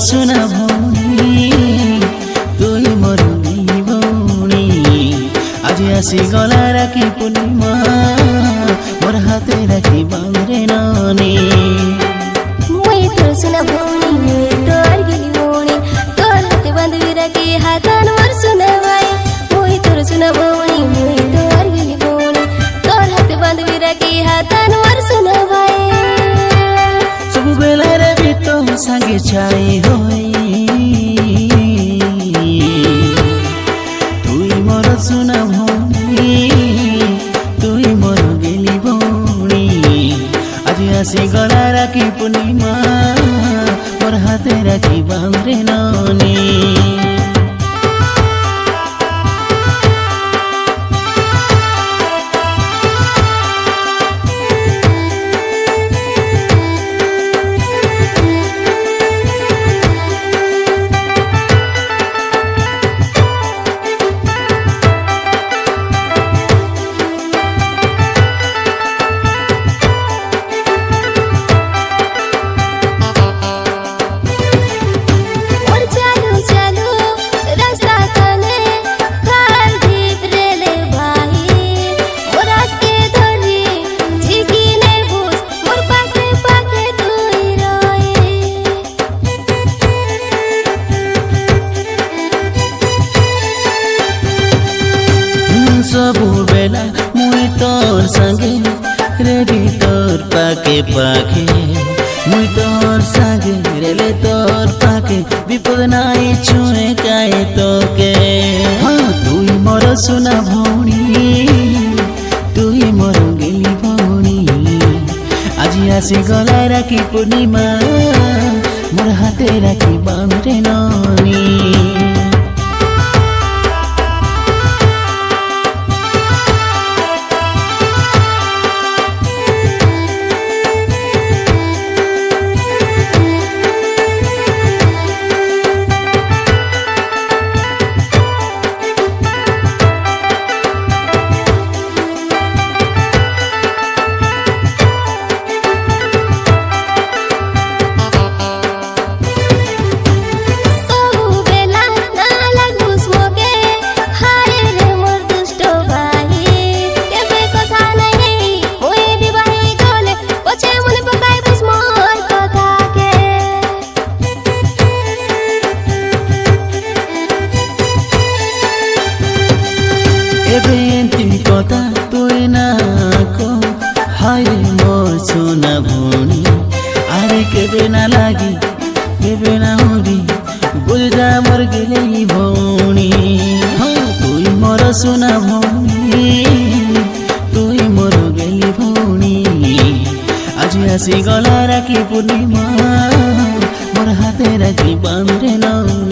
सुना भौणी तुई मोर भौणी आज आसी गला राखी पूर्णिमा मोर हाथे राखी बांधरे नानी मुई तोर सुना भौणी तोर गेली भौणी तोर हाथे बांधवी राखी हातान मोर सुना भाई मुई तोर सुना भौणी तोर गेली भौणी तोर हाथे बांधवी राखी हातान मोर सुना भाई सब बेला रे भी तो संगे छाई होई तुई मोर सुना भौणी तुई मोर गेली भौणी आज आसी गला राखी पूर्णिमा मोर हाथे राखी बांधरे नानी सबु बेला मुई तोर संगे रेडी तोर पाके पाके मुई तोर संगे रेले तोर पाके विपद नाई छुए काए तोके हाँ तुई मोर सुना भौणी तुई मोर गेली भौणी आज आसी गला राखी पूर्णिमा मोर हाथे राखी बांधरे नानी कथा तुई ना को हाय मोर सोना भौणी आरे केबे ना लागी केबे ना होरी बुझा मोर गेली भौणी तुई मोर सोना भौणी तुई मोर गेली भौणी आज आसी गला राखी पूर्णिमा मोर हाथे राखी बांधरे नानी।